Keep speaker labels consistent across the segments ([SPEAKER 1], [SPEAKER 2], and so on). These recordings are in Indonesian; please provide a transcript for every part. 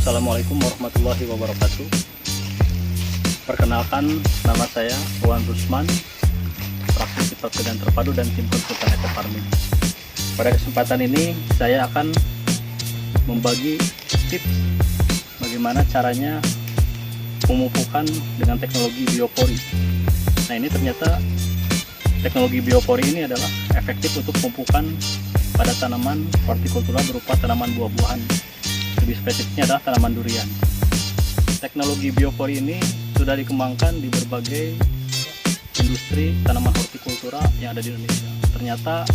[SPEAKER 1] Assalamualaikum warahmatullahi wabarakatuh. Perkenalkan, nama saya Wawan Rusman, praktisi pertanian terpadu dan tim konsultan Eco Farming. Pada kesempatan ini saya akan membagi tips bagaimana caranya pemupukan dengan teknologi biopori. Nah, ini ternyata teknologi biopori ini adalah efektif untuk pemupukan pada tanaman hortikultura berupa tanaman buah-buahan. Lebih spesifiknya adalah tanaman durian. Teknologi biopori ini sudah dikembangkan di berbagai industri tanaman hortikultura yang ada di Indonesia. Ternyata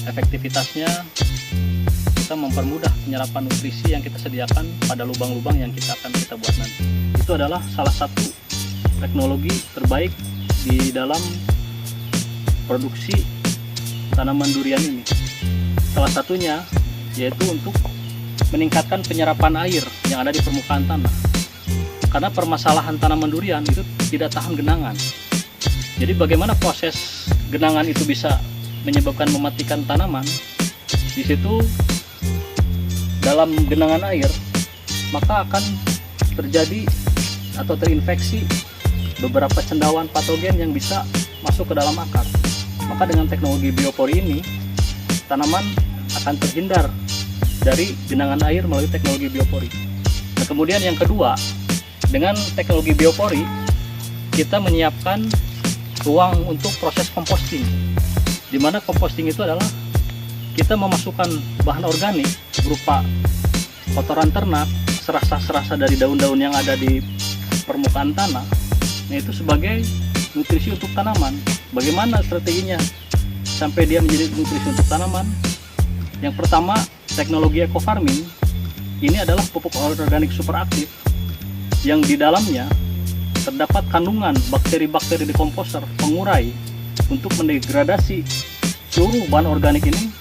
[SPEAKER 1] efektivitasnya kita mempermudah penyerapan nutrisi yang kita sediakan pada lubang-lubang yang kita buat nanti. Itu adalah salah satu teknologi terbaik di dalam produksi tanaman durian ini. Salah satunya yaitu untuk meningkatkan penyerapan air yang ada di permukaan tanah. Karena permasalahan tanaman durian itu tidak tahan genangan. Jadi bagaimana proses genangan itu bisa menyebabkan mematikan tanaman? Di situ dalam genangan air maka akan terjadi atau terinfeksi beberapa cendawan patogen yang bisa masuk ke dalam akar. Maka dengan teknologi biopori ini tanaman akan terhindar dari genangan air melalui teknologi biopori. Nah, kemudian yang kedua, dengan teknologi biopori kita menyiapkan ruang untuk proses composting, di mana composting itu adalah kita memasukkan bahan organik berupa kotoran ternak, serasa-serasa dari daun-daun yang ada di permukaan tanah. Nah, itu sebagai nutrisi untuk tanaman. Bagaimana strateginya sampai dia menjadi nutrisi untuk tanaman? Yang pertama, teknologi eco farming ini adalah pupuk organik superaktif yang di dalamnya terdapat kandungan bakteri-bakteri dekomposer pengurai untuk mendegradasi seluruh bahan organik ini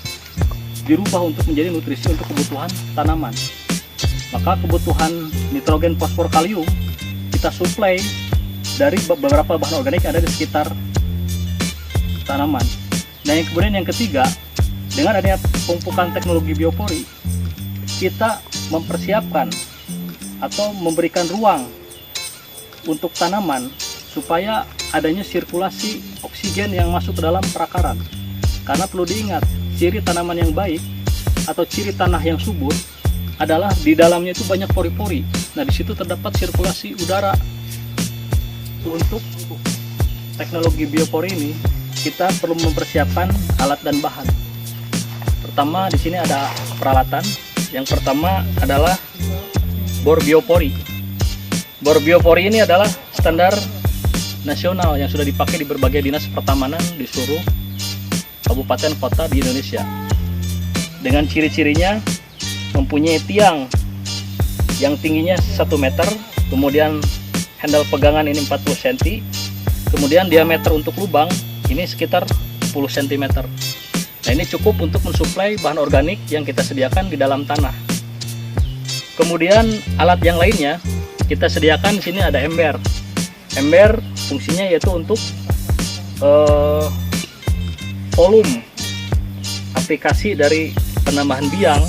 [SPEAKER 1] dirubah untuk menjadi nutrisi untuk kebutuhan tanaman. Maka kebutuhan nitrogen, fosfor, kalium kita suplai dari beberapa bahan organik yang ada di sekitar tanaman. Nah, yang kemudian yang ketiga, dengan adanya pemupukan teknologi biopori, kita mempersiapkan atau memberikan ruang untuk tanaman supaya adanya sirkulasi oksigen yang masuk ke dalam perakaran. Karena perlu diingat, ciri tanaman yang baik atau ciri tanah yang subur adalah di dalamnya itu banyak pori-pori. Nah, di situ terdapat sirkulasi udara. Untuk teknologi biopori ini, kita perlu mempersiapkan alat dan bahan. Pertama, di sini ada peralatan. Yang pertama adalah bor biopori. Bor biopori ini adalah standar nasional yang sudah dipakai di berbagai dinas pertamanan di seluruh kabupaten kota di Indonesia. Dengan ciri-cirinya mempunyai tiang yang tingginya 1 meter, kemudian handle pegangan ini 40 cm, kemudian diameter untuk lubang ini sekitar 10 cm. Nah, ini cukup untuk mensuplai bahan organik yang kita sediakan di dalam tanah. Kemudian alat yang lainnya kita sediakan di sini ada ember. Ember fungsinya yaitu untuk volume aplikasi dari penambahan biang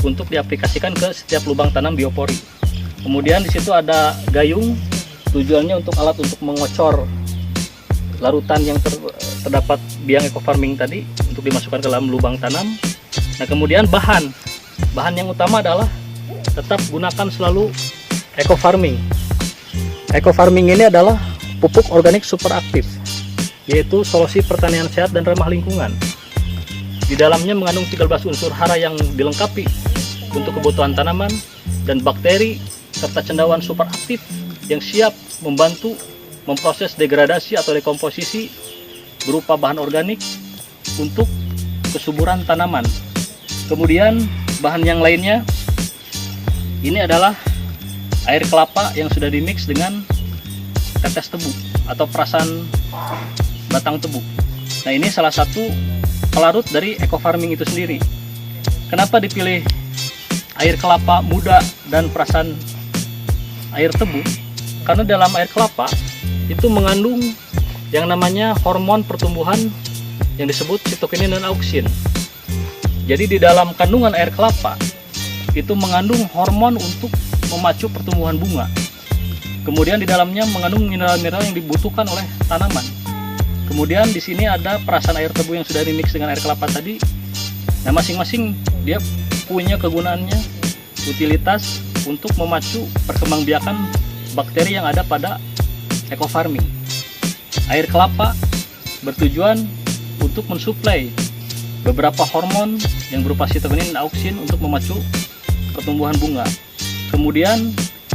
[SPEAKER 1] untuk diaplikasikan ke setiap lubang tanam biopori. Kemudian di situ ada gayung, tujuannya untuk alat untuk mengocor larutan yang terdapat biang eco farming tadi untuk dimasukkan ke dalam lubang tanam. Nah, kemudian bahan yang utama adalah tetap gunakan selalu eco farming. Eco farming ini adalah pupuk organik superaktif, yaitu solusi pertanian sehat dan ramah lingkungan. Di dalamnya mengandung 13 unsur hara yang dilengkapi untuk kebutuhan tanaman dan bakteri serta cendawan superaktif yang siap membantu memproses degradasi atau dekomposisi berupa bahan organik untuk kesuburan tanaman. Kemudian bahan yang lainnya ini adalah air kelapa yang sudah dimix dengan tetes tebu atau perasan batang tebu. Nah, ini salah satu pelarut dari eco farming itu sendiri. Kenapa dipilih air kelapa muda dan perasan air tebu? Karena dalam air kelapa itu mengandung yang namanya hormon pertumbuhan yang disebut sitokinin dan auksin. Jadi di dalam kandungan air kelapa itu mengandung hormon untuk memacu pertumbuhan bunga. Kemudian di dalamnya mengandung mineral-mineral yang dibutuhkan oleh tanaman. Kemudian di sini ada perasan air tebu yang sudah dimix dengan air kelapa tadi. Nah, masing-masing dia punya kegunaannya, utilitas untuk memacu perkembangbiakan bakteri yang ada pada ekofarming. Air kelapa bertujuan untuk mensuplai beberapa hormon yang berupa sitokin dan auksin untuk memacu pertumbuhan bunga. Kemudian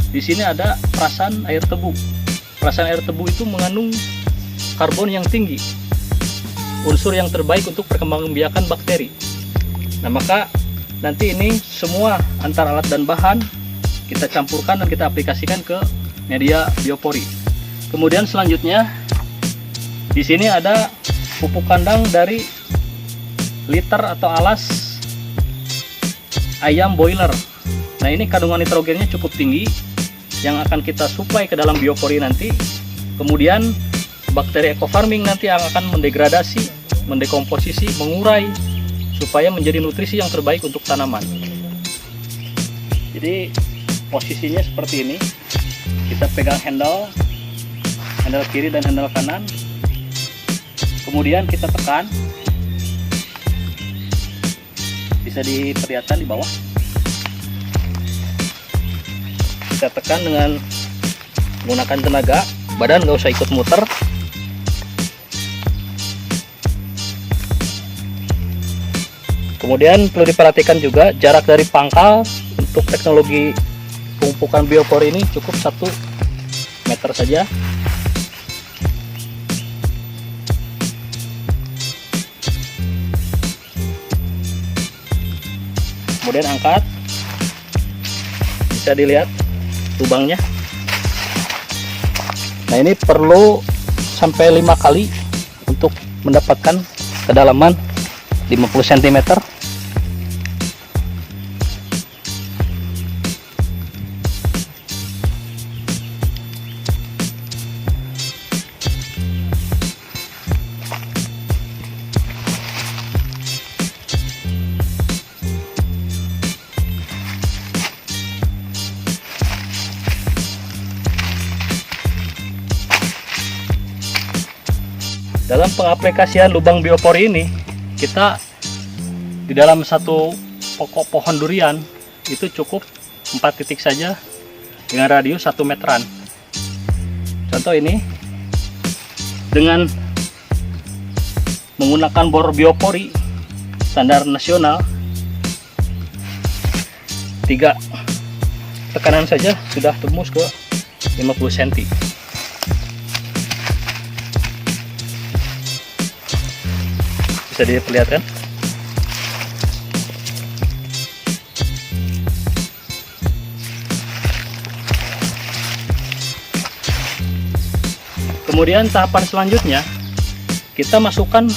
[SPEAKER 1] di sini ada perasan air tebu. Perasan air tebu itu mengandung karbon yang tinggi, unsur yang terbaik untuk perkembangbiakan bakteri. Nah, maka nanti ini semua antara alat dan bahan kita campurkan dan kita aplikasikan ke media biopori. Kemudian selanjutnya di sini ada pupuk kandang dari liter atau alas ayam boiler. Nah, ini kandungan nitrogennya cukup tinggi yang akan kita suplai ke dalam biopori nanti. Kemudian bakteri ekofarming nanti yang akan mendegradasi, mendekomposisi, mengurai supaya menjadi nutrisi yang terbaik untuk tanaman. Jadi posisinya seperti ini. Kita pegang handle kiri dan handle kanan. Kemudian kita tekan. Bisa diperlihatkan di bawah. Kita tekan dengan menggunakan tenaga, badan nggak usah ikut muter. Kemudian perlu diperhatikan juga jarak dari pangkal untuk teknologi pemupukan biopori ini cukup 1 meter saja. Kemudian angkat, bisa dilihat lubangnya. Nah, ini perlu sampai 5 kali untuk mendapatkan kedalaman 50 cm. Dalam pengaplikasian lubang biopori ini, kita di dalam satu pokok pohon durian itu cukup 4 titik saja dengan radius 1 meteran. Contoh ini, dengan menggunakan bor biopori standar nasional 3 tekanan saja sudah tembus ke 50 cm. Bisa diperlihatkan. Kemudian tahapan selanjutnya kita masukkan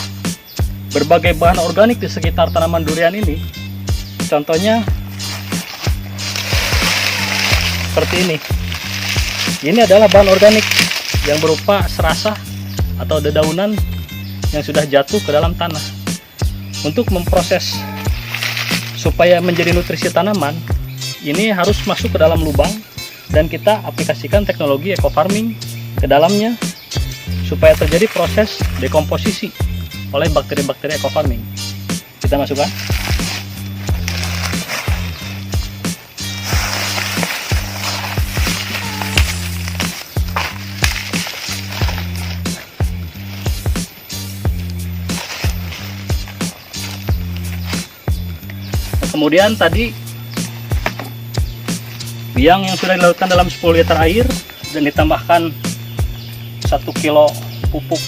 [SPEAKER 1] berbagai bahan organik di sekitar tanaman durian ini. Contohnya seperti ini. Ini adalah bahan organik yang berupa serasah atau dedaunan yang sudah jatuh ke dalam tanah. Untuk memproses supaya menjadi nutrisi tanaman, ini harus masuk ke dalam lubang dan kita aplikasikan teknologi ekofarming ke dalamnya supaya terjadi proses dekomposisi oleh bakteri-bakteri ekofarming. Kita masukkan. Kemudian tadi biang yang sudah dilarutkan dalam 10 liter air dan ditambahkan 1 kilo pupuk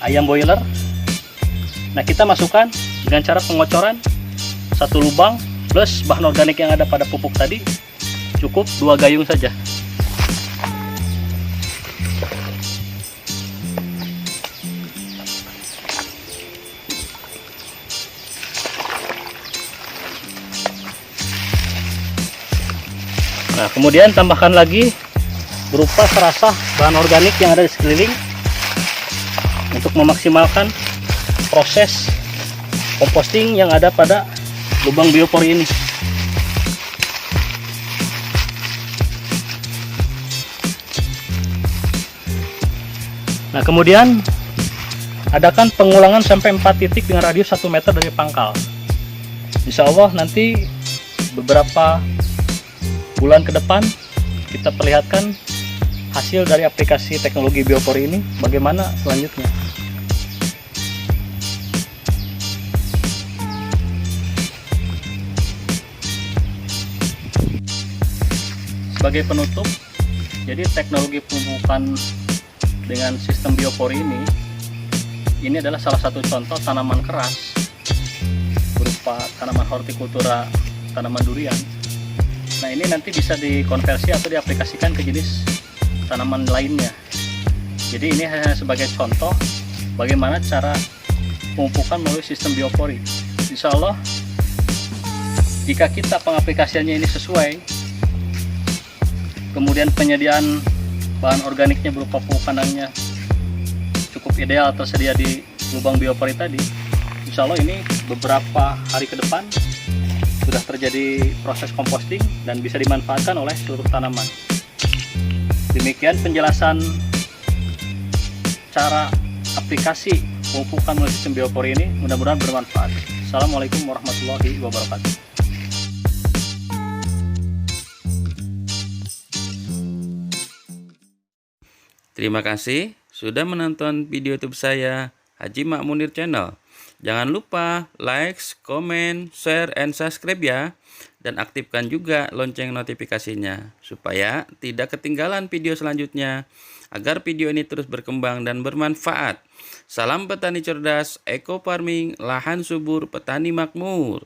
[SPEAKER 1] ayam boiler. Nah, kita masukkan dengan cara pengocoran 1 lubang plus bahan organik yang ada pada pupuk tadi, cukup 2 gayung saja. Nah, kemudian tambahkan lagi berupa serasah bahan organik yang ada di sekeliling untuk memaksimalkan proses composting yang ada pada lubang biopori ini. Nah, kemudian adakan pengulangan sampai 4 titik dengan radius 1 meter dari pangkal. Insya Allah nanti beberapa bulan ke depan kita perlihatkan hasil dari aplikasi teknologi biopori ini bagaimana selanjutnya. Sebagai penutup, jadi teknologi pemupukan dengan sistem biopori ini adalah salah satu contoh tanaman keras berupa tanaman hortikultura, tanaman durian. Nah, ini nanti bisa dikonversi atau diaplikasikan ke jenis tanaman lainnya. Jadi ini hanya sebagai contoh bagaimana cara pemupukan melalui sistem biopori. Insya Allah jika kita pengaplikasiannya ini sesuai, kemudian penyediaan bahan organiknya berupa pupuk kandangnya cukup ideal tersedia di lubang biopori tadi, insya Allah ini beberapa hari ke depan sudah terjadi proses composting dan bisa dimanfaatkan oleh seluruh tanaman. Demikian penjelasan cara aplikasi pemupukan melalui sistem biopori ini, mudah-mudahan bermanfaat. Assalamualaikum warahmatullahi wabarakatuh.
[SPEAKER 2] Terima kasih sudah menonton video YouTube saya, Haji Mak Munir Channel. Jangan lupa like, comment, share, and subscribe ya. Dan aktifkan juga lonceng notifikasinya supaya tidak ketinggalan video selanjutnya, agar video ini terus berkembang dan bermanfaat. Salam petani cerdas, eco farming, lahan subur, petani makmur.